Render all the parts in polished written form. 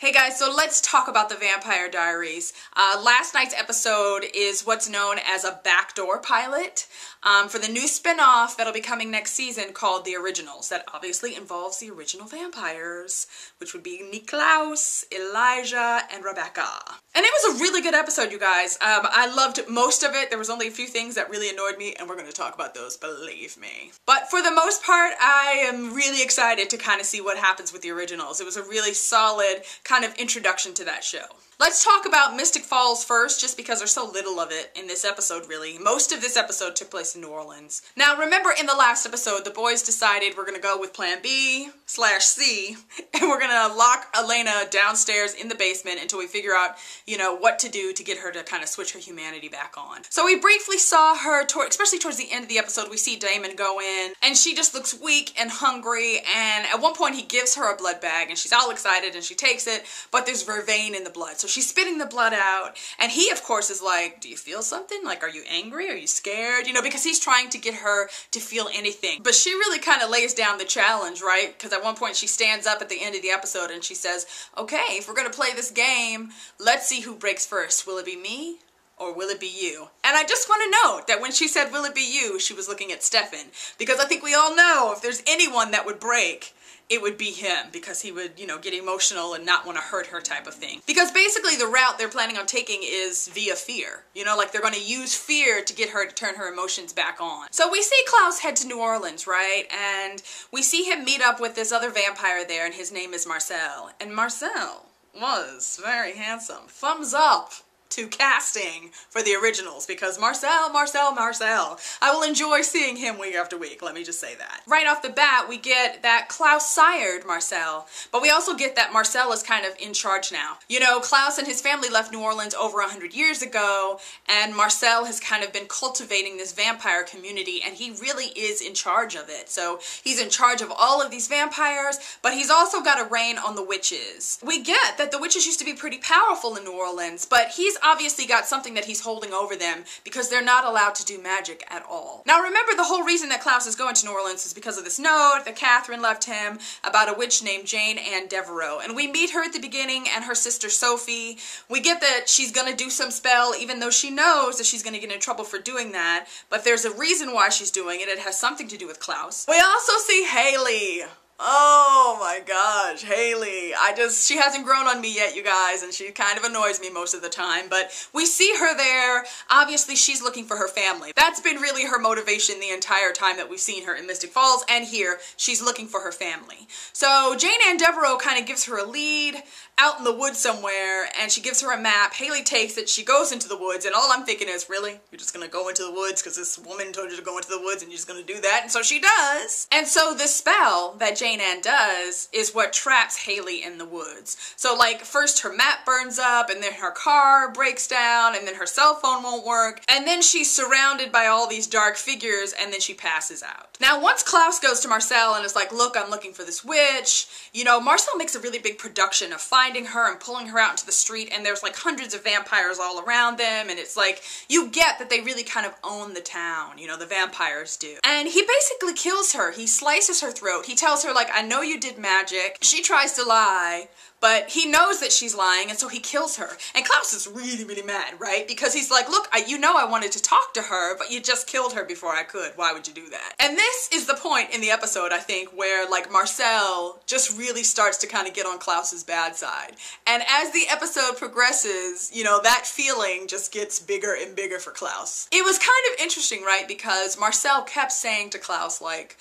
Hey guys, so let's talk about the Vampire Diaries. Last night's episode is what's known as a backdoor pilot for the new spin-off that'll be coming next season called The Originals. That obviously involves the original vampires, which would be Niklaus, Elijah, and Rebecca. And it was a really good episode, you guys. I loved most of it. There was only a few things that really annoyed me, and we're going to talk about those, believe me. But for the most part, I am really excited to kind of see what happens with The Originals. It was a really solid kind of introduction to that show. Let's talk about Mystic Falls first, just because there's so little of it in this episode, really. Most of this episode took place in New Orleans. Now, remember in the last episode, the boys decided we're gonna go with plan B/C, and we're gonna lock Elena downstairs in the basement until we figure out, what to do to get her to kind of switch her humanity back on. So we briefly saw her, especially towards the end of the episode, we see Damon go in, and she just looks weak and hungry, and at one point he gives her a blood bag, and she's all excited, and she takes it, but there's vervain in the blood. So she's spitting the blood out, and he, of course, is like, do you feel something? Like, are you angry? Are you scared? Because he's trying to get her to feel anything. But she really kind of lays down the challenge, right? Because at one point she stands up at the end of the episode and she says, okay, if we're going to play this game, let's see who breaks first. Will it be me? Or will it be you? And I just want to note that when she said, will it be you, she was looking at Stefan. Because I think we all know if there's anyone that would break, it would be him, because he would, get emotional and not want to hurt her type of thing. Because basically the route they're planning on taking is via fear. Like they're going to use fear to get her to turn her emotions back on. So we see Klaus head to New Orleans, right? And we see him meet up with this other vampire there, and his name is Marcel. And Marcel was very handsome. Thumbs up to casting for The Originals, because Marcel. I will enjoy seeing him week after week, let me just say that. Right off the bat, we get that Klaus sired Marcel, but we also get that Marcel is kind of in charge now. Klaus and his family left New Orleans over 100 years ago, and Marcel has kind of been cultivating this vampire community, and he really is in charge of it. So he's in charge of all of these vampires, but he's also got a reign on the witches. We get that the witches used to be pretty powerful in New Orleans, but he's obviously got something that he's holding over them, because they're not allowed to do magic at all. Now remember, the whole reason that Klaus is going to New Orleans is because of this note that Catherine left him about a witch named Jane Ann Devereaux. And we meet her at the beginning, and her sister Sophie. We get that she's gonna do some spell, even though she knows that she's gonna get in trouble for doing that, but there's a reason why she's doing it. It has something to do with Klaus. We also see Haley. Oh my gosh, Haley. She hasn't grown on me yet, you guys, and she kind of annoys me most of the time, but we see her there. Obviously, she's looking for her family. That's been really her motivation the entire time that we've seen her in Mystic Falls, and here, she's looking for her family. So Jane Ann Devereaux kind of gives her a lead out in the woods somewhere, and she gives her a map. Haley takes it, she goes into the woods, and all I'm thinking is, really? You're just gonna go into the woods because this woman told you to go into the woods and you're just gonna do that? And so she does. And so the spell that Jane Ann does is what traps Haley in the woods. So like, first her map burns up, and then her car breaks down, and then her cell phone won't work, and then she's surrounded by all these dark figures, and then she passes out. Now once Klaus goes to Marcel and is like, look, I'm looking for this witch, Marcel makes a really big production of finding her and pulling her out into the street, and there's like hundreds of vampires all around them, and it's like, you get that they really kind of own the town, the vampires do. And he basically kills her. He slices her throat. He tells her, like, I know you did magic. She tries to lie, but he knows that she's lying, and so he kills her. And Klaus is really, really mad, right? Because he's like, look, I wanted to talk to her, but you just killed her before I could. Why would you do that? And this is the point in the episode, I think, where, like, Marcel just really starts to kind of get on Klaus's bad side. And as the episode progresses, that feeling just gets bigger and bigger for Klaus. It was kind of interesting, right? Because Marcel kept saying to Klaus, like,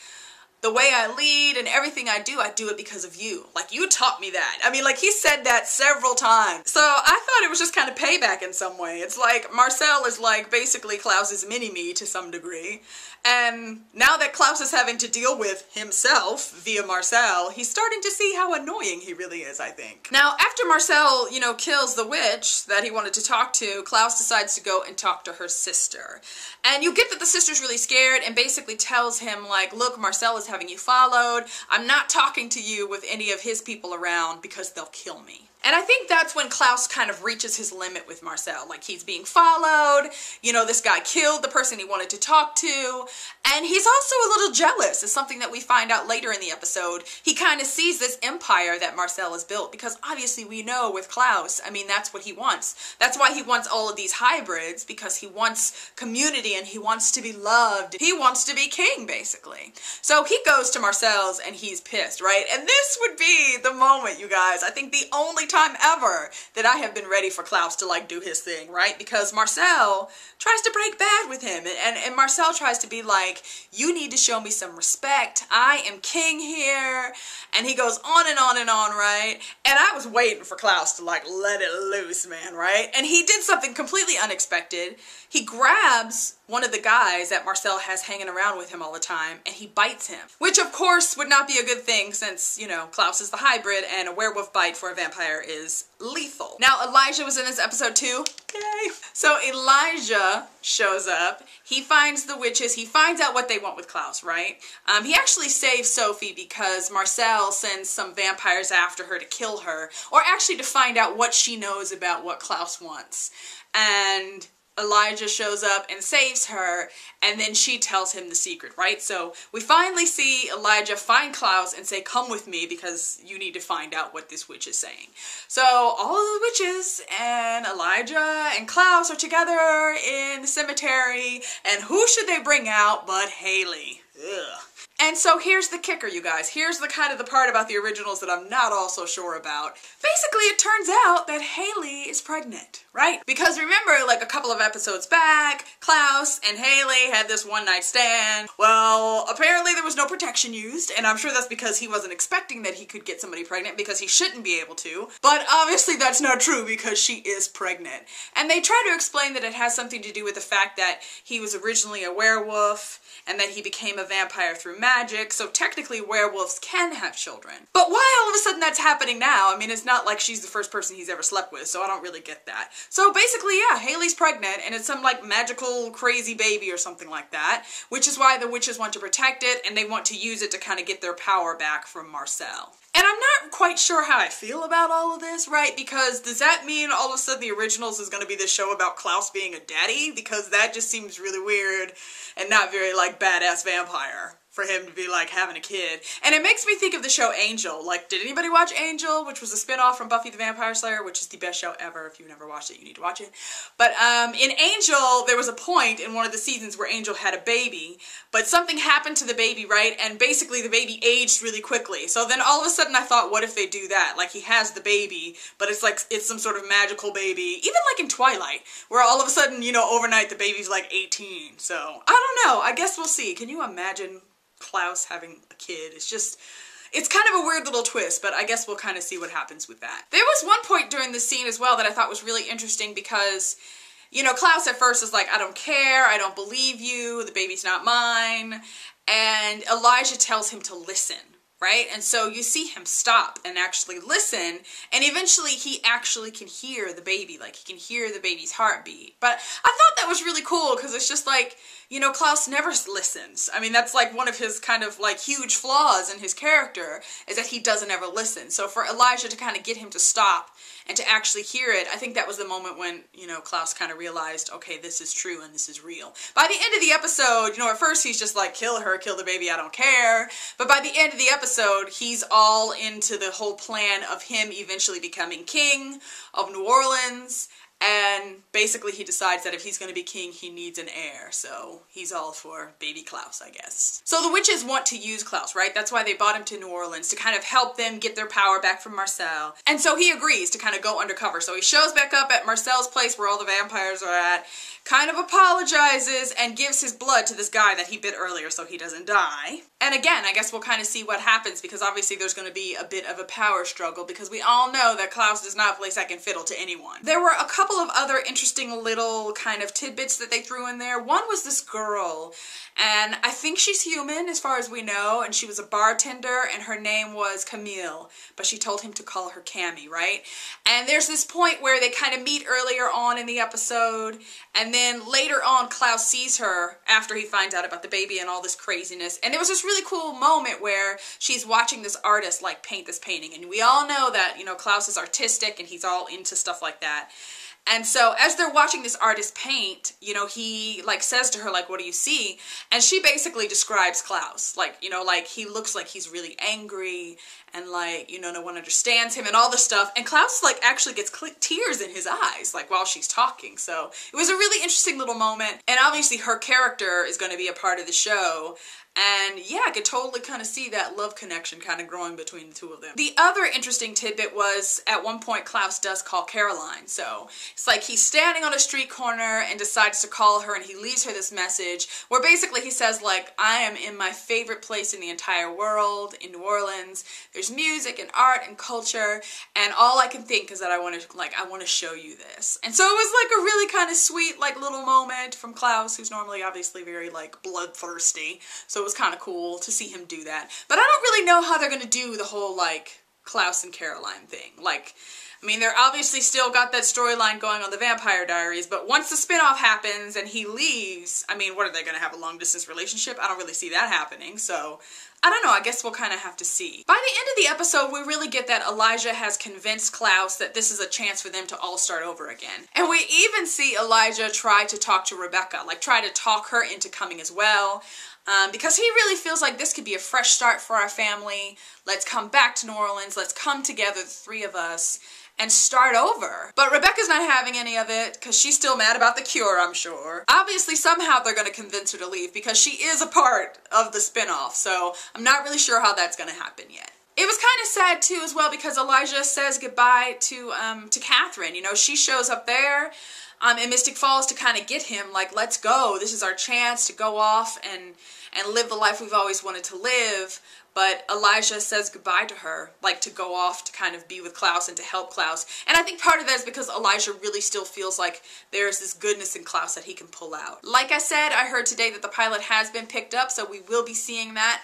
the way I lead and everything I do it because of you. Like, you taught me that. I mean, like, he said that several times. So I thought it was just kind of payback in some way. It's like Marcel is like basically Klaus's mini-me to some degree. And now that Klaus is having to deal with himself via Marcel, he's starting to see how annoying he really is, I think. Now, after Marcel, kills the witch that he wanted to talk to, Klaus decides to go and talk to her sister. And you get that the sister's really scared and basically tells him, like, look, Marcel is is having you followed. I'm not talking to you with any of his people around because they'll kill me. And I think that's when Klaus kind of reaches his limit with Marcel. Like, he's being followed, you know, this guy killed the person he wanted to talk to, and he's also a little jealous. It's something that we find out later in the episode. He kind of sees this empire that Marcel has built, because obviously we know with Klaus, I mean, that's what he wants. That's why he wants all of these hybrids, because he wants community and he wants to be loved. He wants to be king, basically. So he goes to Marcel's and he's pissed, right? And this would be the moment, you guys, I think the only time ever that I have been ready for Klaus to like do his thing, right? Because Marcel tries to break bad with him, and Marcel tries to be like, you need to show me some respect. I am king here. And he goes on and on and on, right? And I was waiting for Klaus to like let it loose, man, right? And he did something completely unexpected. He grabs one of the guys that Marcel has hanging around with him all the time, and he bites him. Which, of course, would not be a good thing since, you know, Klaus is the hybrid, and a werewolf bite for a vampire is lethal. Now, Elijah was in this episode too. Yay! So Elijah shows up. He finds the witches. He finds out what they want with Klaus, right? He actually saves Sophie because Marcel sends some vampires after her to kill her, or actually to find out what she knows about what Klaus wants. And Elijah shows up and saves her, and then she tells him the secret, right? So we finally see Elijah find Klaus and say, come with me because you need to find out what this witch is saying. So all of the witches and Elijah and Klaus are together in the cemetery, and who should they bring out but Haley? Ugh. And so here's the kicker, you guys. Here's the kind of the part about the originals that I'm not all so sure about. Basically, it turns out that Haley is pregnant, right? Because remember, like a couple of episodes back, Klaus and Haley had this one-night stand. Well, apparently there was no protection used, and I'm sure that's because he wasn't expecting that he could get somebody pregnant because he shouldn't be able to. But obviously that's not true because she is pregnant. And they try to explain that it has something to do with the fact that he was originally a werewolf and that he became a vampire through magic, so technically werewolves can have children. But why all of a sudden that's happening now? I mean, it's not like she's the first person he's ever slept with, so I don't really get that. So basically, yeah, Haley's pregnant, and it's some like magical crazy baby or something like that, which is why the witches want to protect it, and they want to use it to kind of get their power back from Marcel. And I'm not quite sure how I feel about all of this, right? Because does that mean all of a sudden the originals is going to be this show about Klaus being a daddy? Because that just seems really weird and not very like badass vampire for him to be like having a kid. And it makes me think of the show Angel. Like, did anybody watch Angel, which was a spin-off from Buffy the Vampire Slayer, which is the best show ever. If you've never watched it, you need to watch it. But in Angel, there was a point in one of the seasons where Angel had a baby, but something happened to the baby, right? And basically the baby aged really quickly. So then all of a sudden I thought, what if they do that? Like, he has the baby, but it's like, it's some sort of magical baby. Even like in Twilight, where all of a sudden, you know, overnight the baby's like 18. So, I don't know. I guess we'll see. Can you imagine Klaus having a kid? It's kind of a weird little twist, but I guess we'll kind of see what happens with that. There was one point during the scene as well that I thought was really interesting because, you know, Klaus at first is like, I don't care, I don't believe you, the baby's not mine, and Elijah tells him to listen, right? And so you see him stop and actually listen, and eventually he actually can hear the baby, like he can hear the baby's heartbeat. But I thought that was really cool because it's just like, you know, Klaus never listens. I mean, that's like one of his kind of like huge flaws in his character is that he doesn't ever listen. So for Elijah to kind of get him to stop and to actually hear it, I think that was the moment when, you know, Klaus kind of realized, okay, this is true and this is real. By the end of the episode, you know, at first he's just like, kill her, kill the baby, I don't care. But by the end of the episode, he's all into the whole plan of him eventually becoming king of New Orleans. And basically he decides that if he's going to be king, he needs an heir. So he's all for baby Klaus, I guess. So the witches want to use Klaus, right? That's why they brought him to New Orleans, to kind of help them get their power back from Marcel. And so he agrees to kind of go undercover. So he shows back up at Marcel's place where all the vampires are at, kind of apologizes and gives his blood to this guy that he bit earlier so he doesn't die. And again, I guess we'll kind of see what happens because obviously there's going to be a bit of a power struggle because we all know that Klaus does not play second fiddle to anyone. There were a couple of other interesting little kind of tidbits that they threw in there. One was this girl, and I think she's human as far as we know, and she was a bartender and her name was Camille, but she told him to call her Cammy, right? And there's this point where they kind of meet earlier on in the episode, and then later on, Klaus sees her after he finds out about the baby and all this craziness. And it was this really cool moment where she's watching this artist like paint this painting. And we all know that, you know, Klaus is artistic and he's all into stuff like that. And so as they're watching this artist paint, you know, he like says to her, like, what do you see? And she basically describes Klaus. Like, you know, like he looks like he's really angry and like, you know, no one understands him and all this stuff. And Klaus like actually gets tears in his eyes, like while she's talking. So it was a really interesting little moment. And obviously her character is going to be a part of the show. And yeah, I could totally kind of see that love connection kind of growing between the two of them. The other interesting tidbit was at one point Klaus does call Caroline. So it's like he's standing on a street corner and decides to call her, and he leaves her this message where basically he says like, I am in my favorite place in the entire world, in New Orleans. There's music and art and culture, and all I can think is that I want to show you this. And so it was like a really kind of sweet like little moment from Klaus, who's normally obviously very like bloodthirsty. So it was kind of cool to see him do that. But I don't really know how they're going to do the whole like Klaus and Caroline thing. Like, I mean, they're obviously still got that storyline going on the Vampire Diaries, but once the spinoff happens and he leaves, I mean, what are they going to have, a long distance relationship? I don't really see that happening, so I don't know, I guess we'll kind of have to see. By the end of the episode, we really get that Elijah has convinced Klaus that this is a chance for them to all start over again. And we even see Elijah try to talk to Rebecca, like try to talk her into coming as well. Because he really feels like this could be a fresh start for our family. Let's come back to New Orleans. Let's come together, the three of us, and start over. But Rebecca's not having any of it because she's still mad about the cure, I'm sure. Obviously, somehow they're going to convince her to leave because she is a part of the spinoff. So I'm not really sure how that's going to happen yet. It was kind of sad too as well because Elijah says goodbye to Catherine. You know, she shows up there in Mystic Falls to kind of get him, like, let's go. This is our chance to go off and live the life we've always wanted to live. But Elijah says goodbye to her, like to go off to kind of be with Klaus and to help Klaus. And I think part of that is because Elijah really still feels like there's this goodness in Klaus that he can pull out. Like I said, I heard today that the pilot has been picked up, so we will be seeing that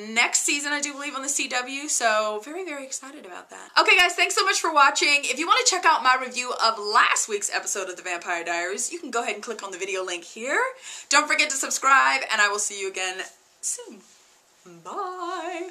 next season, I do believe, on the CW, so very, very excited about that. Okay guys, thanks so much for watching. If you want to check out my review of last week's episode of The Vampire Diaries, you can go ahead and click on the video link here. Don't forget to subscribe, and I will see you again soon. Bye!